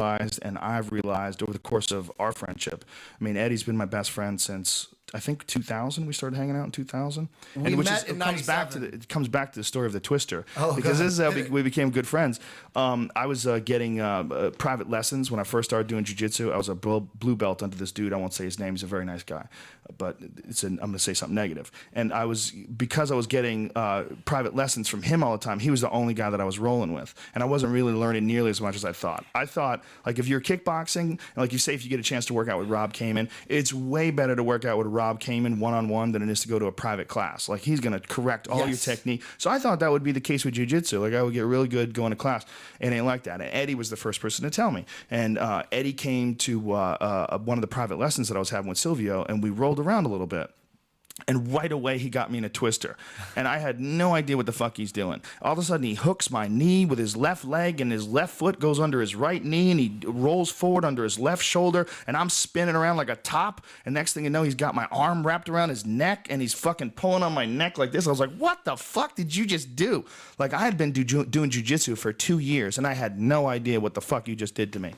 realized, and I've realized over the course of our friendship. I mean, Eddie's been my best friend since I think 2000. We started hanging out in 2000. We met in 97. It comes back to the story of the Twister. Oh, because God. this is how we became good friends. I was getting private lessons when I first started doing jiu-jitsu. I was a blue belt under this dude. I won't say his name. He's a very nice guy, but I'm going to say something negative. And because I was getting private lessons from him all the time, he was the only guy that I was rolling with. And I wasn't really learning nearly as much as I thought. I thought, like, if you're kickboxing, and like you say, if you get a chance to work out with Rob Kamen, it's way better to work out with Rob Kamen one-on-one than it is to go to a private class. Like, he's going to correct all your technique. So I thought that would be the case with jiu-jitsu. Like, I would get really good going to class. It ain't like that. And Eddie was the first person to tell me. And Eddie came to one of the private lessons that I was having with Silvio, and we rolled around a little bit. And right away, he got me in a twister. And I had no idea what the fuck he's doing. All of a sudden, he hooks my knee with his left leg, and his left foot goes under his right knee, and he rolls forward under his left shoulder, and I'm spinning around like a top. And next thing you know, he's got my arm wrapped around his neck, and he's fucking pulling on my neck like this. I was like, what the fuck did you just do? Like, I had been doing jiu-jitsu for 2 years, and I had no idea what the fuck you just did to me.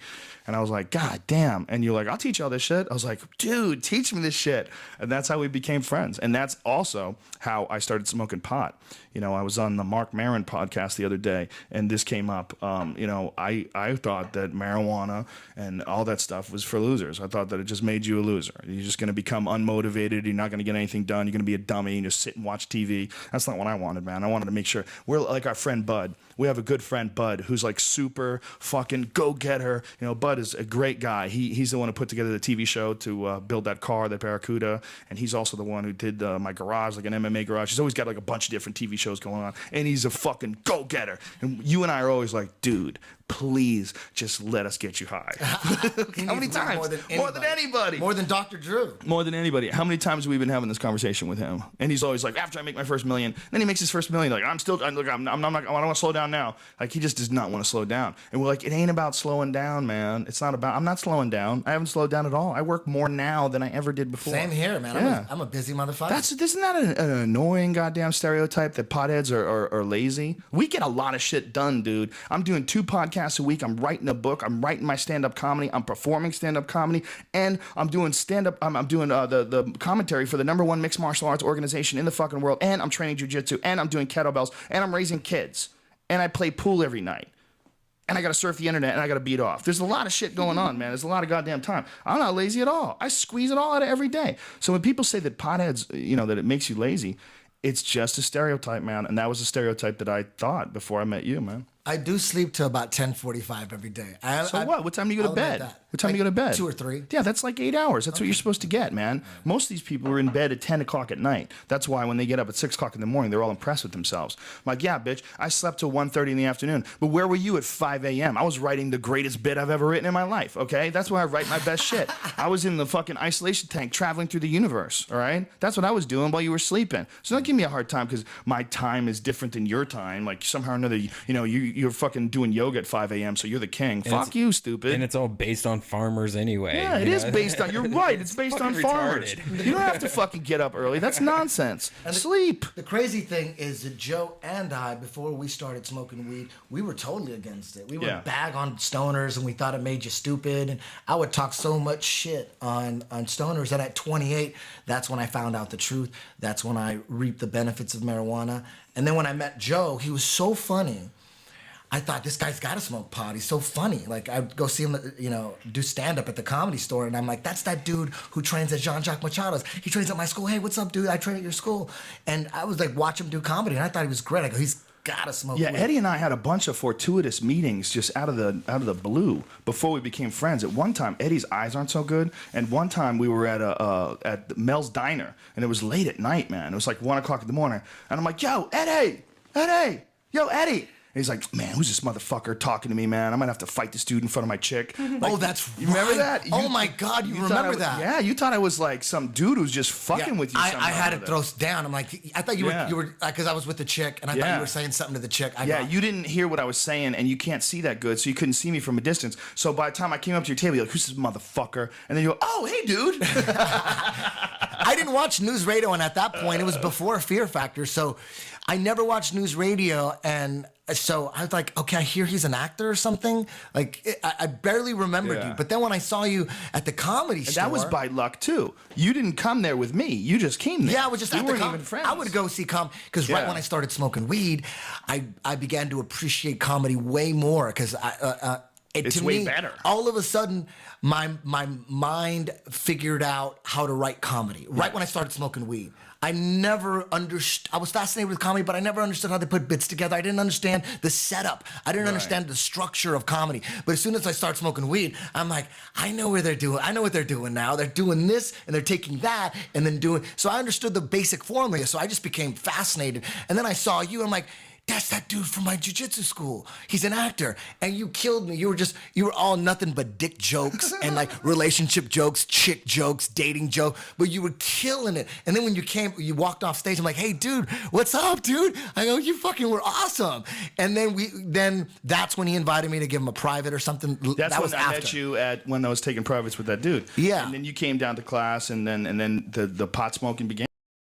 And I was like, God damn. And you're like, I'll teach you all this shit. I was like, dude, teach me this shit. And that's how we became friends. And that's also how I started smoking pot. You know, I was on the Mark Maron podcast the other day, and this came up. You know, I thought that marijuana and all that stuff was for losers. I thought that it just made you a loser. You're just going to become unmotivated. You're not going to get anything done. You're going to be a dummy and just sit and watch TV. That's not what I wanted, man. I wanted to make sure. We're like our friend Bud. We have a good friend, Bud, who's like super fucking go-getter. You know, Bud is a great guy. He's the one who put together the TV show to build that car, that Barracuda, and he's also the one who did my garage, like an MMA garage. He's always got like a bunch of different TV shows going on, and he's a fucking go-getter. And you and I are always like, dude, please just let us get you high. How many times? More than anybody. More than Dr. Drew. More than anybody. How many times have we been having this conversation with him? And he's always like, after I make my first million, then he makes his first million. Like, I don't want to slow down now. Like, he just does not want to slow down. And we're like, it ain't about slowing down, man. It's not about, I'm not slowing down. I haven't slowed down at all. I work more now than I ever did before. Same here, man. Yeah. I'm a busy motherfucker. Isn't that an annoying goddamn stereotype that potheads are lazy? We get a lot of shit done, dude. I'm doing 2 podcasts a week. I'm writing a book. I'm writing my stand-up comedy. I'm performing stand-up comedy. And I'm doing stand-up. I'm doing the commentary for the #1 mixed martial arts organization in the fucking world. And I'm training jiu-jitsu. And I'm doing kettlebells. And I'm raising kids. And I play pool every night. And I got to surf the internet, and I got to beat off. There's a lot of shit going on, man. There's a lot of goddamn time. I'm not lazy at all. I squeeze it all out of every day. So when people say that potheads, you know, that it makes you lazy, it's just a stereotype, man. And that was a stereotype that I thought before I met you, man. I do sleep till about 10:45 every day. What? What time do you go to bed? What time do you go to bed? 2 or 3. Yeah, that's like 8 hours. That's what you're supposed to get, man. Most of these people are in bed at 10 o'clock at night. That's why when they get up at 6 o'clock in the morning, they're all impressed with themselves. I'm like, yeah, bitch, I slept till 1:30 in the afternoon. But where were you at 5 a.m.? I was writing the greatest bit I've ever written in my life, okay? That's why I write my best shit. I was in the fucking isolation tank traveling through the universe, all right? That's what I was doing while you were sleeping. So don't give me a hard time because my time is different than your time. Like, somehow or another, you know, you're fucking doing yoga at 5 a.m., so you're the king. Fuck you, stupid. And it's all based on farmers anyway. Yeah, it is based on, you're right, it's based on farmers. You don't have to fucking get up early. That's nonsense. Sleep. The crazy thing is that Joe and I, before we started smoking weed, we were totally against it. We would bag on stoners, and we thought it made you stupid. And I would talk so much shit on stoners that at 28, that's when I found out the truth. That's when I reaped the benefits of marijuana. And then when I met Joe, he was so funny. I thought, this guy's got to smoke pot. He's so funny. Like, I'd go see him, you know, do stand-up at the Comedy Store, and I'm like, that's that dude who trains at Jean-Jacques Machado's. He trains at my school. Hey, what's up, dude? I train at your school. And I was like, watch him do comedy, and I thought he was great. I go, he's got to smoke weed. Eddie and I had a bunch of fortuitous meetings just out of the blue before we became friends. At one time, Eddie's eyes aren't so good, and one time we were at Mel's Diner, and it was late at night, man. It was like 1 o'clock in the morning, and I'm like, yo, Eddie, yo, Eddie. And he's like, man, who's this motherfucker talking to me, man? I might have to fight this dude in front of my chick. Like, oh, that's you remember that? Oh my God, you remember that? Yeah, you thought I was like some dude who's just fucking with you. I had to throw down. I'm like, I thought you were because I was with the chick, and I thought you were saying something to the chick. You didn't hear what I was saying, and you can't see that good, so you couldn't see me from a distance. So by the time I came up to your table, you're like, who's this motherfucker? And then you go, oh, hey, dude. I didn't watch news radio, and at that point, it was before Fear Factor, so I never watched news radio, and so I was like, okay, I hear he's an actor or something. Like, I barely remembered you. But then when I saw you at the Comedy Store. That was by luck, too. You didn't come there with me. You just came there. Yeah, I was just we at weren't the even friends. I would go see because right when I started smoking weed, I began to appreciate comedy way more because it's to way me, better. All of a sudden, my mind figured out how to write comedy. Right when I started smoking weed. I never understood. I was fascinated with comedy, but I never understood how they put bits together. I didn't understand the setup. I didn't understand the structure of comedy. But as soon as I start smoking weed, I'm like, I know where they're doing. I know what they're doing now. They're doing this and they're taking that and then doing. So I understood the basic formula. So I just became fascinated. And then I saw you. And I'm like, that's that dude from my jiu-jitsu school. He's an actor. And you killed me. You were all nothing but dick jokes and like relationship jokes, chick jokes, dating jokes. But you were killing it. And then when you walked off stage, I'm like, hey, dude, what's up, dude? I go, you fucking were awesome. And then that's when he invited me to give him a private or something. That's that when was I after. met you when I was taking privates with that dude. Yeah. And then you came down to class, and then the pot smoking began.